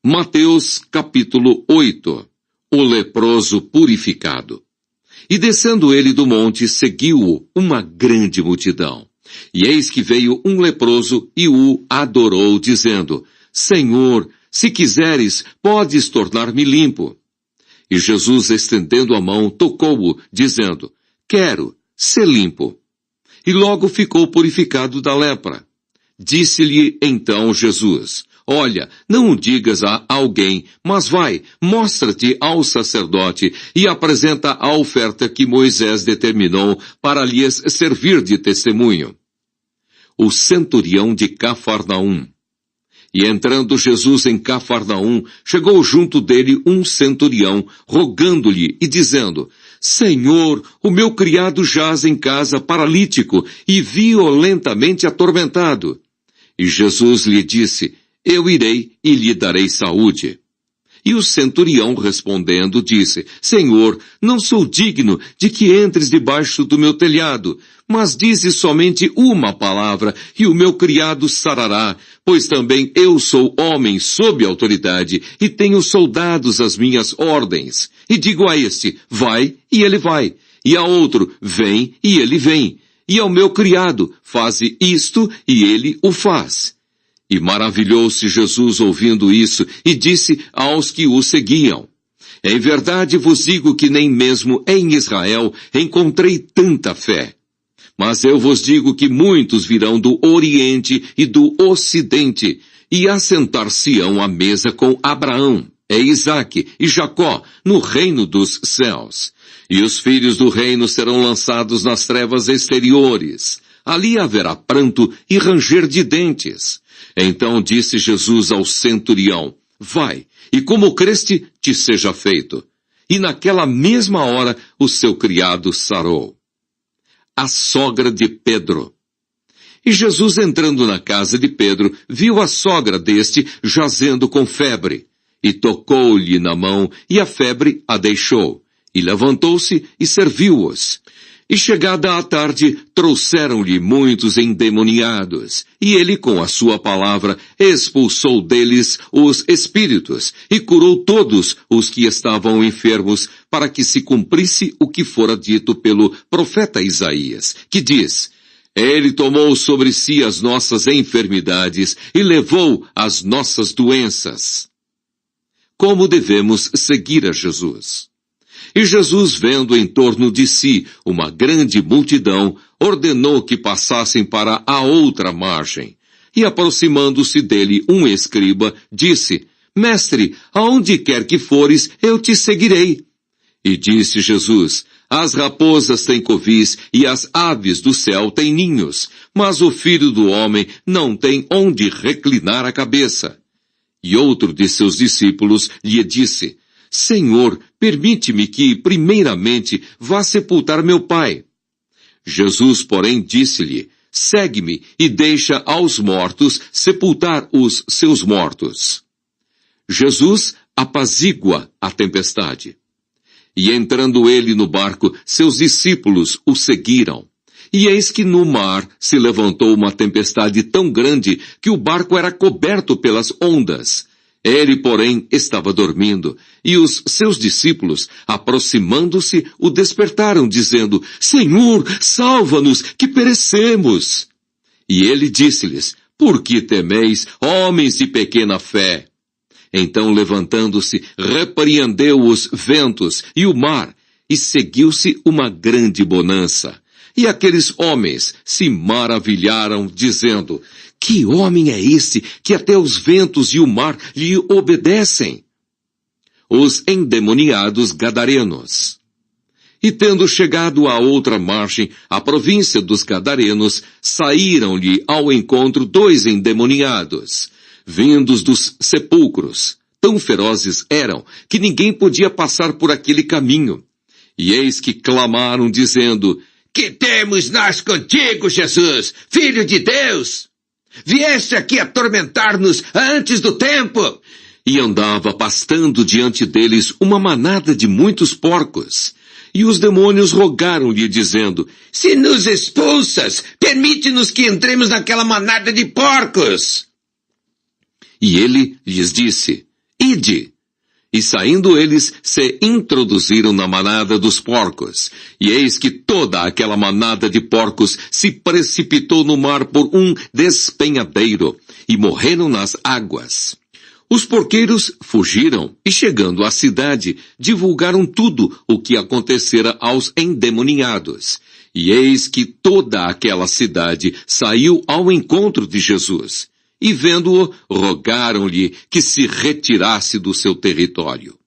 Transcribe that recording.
Mateus capítulo 8. O leproso purificado. E descendo ele do monte, seguiu-o uma grande multidão. E eis que veio um leproso e o adorou, dizendo: Senhor, se quiseres, podes tornar-me limpo. E Jesus, estendendo a mão, tocou-o, dizendo: Quero, sê limpo. E logo ficou purificado da lepra. Disse-lhe então Jesus: Olha, não o digas a alguém, mas vai, mostra-te ao sacerdote e apresenta a oferta que Moisés determinou para lhes servir de testemunho. O centurião de Cafarnaum. E entrando Jesus em Cafarnaum, chegou junto dele um centurião, rogando-lhe e dizendo: Senhor, o meu criado jaz em casa paralítico e violentamente atormentado. E Jesus lhe disse: Eu irei e lhe darei saúde. E o centurião respondendo disse: Senhor, não sou digno de que entres debaixo do meu telhado, mas dize somente uma palavra e o meu criado sarará, pois também eu sou homem sob autoridade e tenho soldados às minhas ordens. E digo a este: vai, e ele vai. E a outro: vem, e ele vem. E ao meu criado: faze isto, e ele o faz. E maravilhou-se Jesus ouvindo isso, e disse aos que o seguiam: Em verdade vos digo que nem mesmo em Israel encontrei tanta fé. Mas eu vos digo que muitos virão do Oriente e do Ocidente, e assentar-se-ão à mesa com Abraão, Isaque e Jacó, no reino dos céus. E os filhos do reino serão lançados nas trevas exteriores. Ali haverá pranto e ranger de dentes. Então disse Jesus ao centurião: Vai, e como creste, te seja feito. E naquela mesma hora o seu criado sarou. A sogra de Pedro. E Jesus, entrando na casa de Pedro, viu a sogra deste jazendo com febre. E tocou-lhe na mão, e a febre a deixou. E levantou-se e serviu-os. E chegada a tarde, trouxeram-lhe muitos endemoniados. E ele, com a sua palavra, expulsou deles os espíritos, e curou todos os que estavam enfermos, para que se cumprisse o que fora dito pelo profeta Isaías, que diz: Ele tomou sobre si as nossas enfermidades e levou as nossas doenças. Como devemos seguir a Jesus? E Jesus, vendo em torno de si uma grande multidão, ordenou que passassem para a outra margem. E aproximando-se dele um escriba, disse: Mestre, aonde quer que fores, eu te seguirei. E disse Jesus: As raposas têm covis e as aves do céu têm ninhos, mas o Filho do Homem não tem onde reclinar a cabeça. E outro de seus discípulos lhe disse: Senhor, permite-me que, primeiramente, vá sepultar meu pai. Jesus, porém, disse-lhe: Segue-me e deixa aos mortos sepultar os seus mortos. Jesus apazigua a tempestade. E entrando ele no barco, seus discípulos o seguiram. E eis que no mar se levantou uma tempestade tão grande que o barco era coberto pelas ondas. Ele, porém, estava dormindo, e os seus discípulos, aproximando-se, o despertaram, dizendo: Senhor, salva-nos, que perecemos. E ele disse-lhes: Por que temeis, homens de pequena fé? Então, levantando-se, repreendeu os ventos e o mar, e seguiu-se uma grande bonança. E aqueles homens se maravilharam, dizendo: Que homem é esse que até os ventos e o mar lhe obedecem? Os endemoniados gadarenos. E tendo chegado à outra margem, a província dos gadarenos, saíram-lhe ao encontro 2 endemoniados, vindos dos sepulcros. Tão ferozes eram, que ninguém podia passar por aquele caminho. E eis que clamaram, dizendo: Que temos nós contigo, Jesus, Filho de Deus? Vieste aqui atormentar-nos antes do tempo. E andava pastando diante deles uma manada de muitos porcos. E os demônios rogaram-lhe, dizendo: Se nos expulsas, permite-nos que entremos naquela manada de porcos. E ele lhes disse: ide! E saindo eles, se introduziram na manada dos porcos. E eis que toda aquela manada de porcos se precipitou no mar por um despenhadeiro, e morreram nas águas. Os porqueiros fugiram, e chegando à cidade, divulgaram tudo o que acontecera aos endemoninhados. E eis que toda aquela cidade saiu ao encontro de Jesus. E vendo-o, rogaram-lhe que se retirasse do seu território.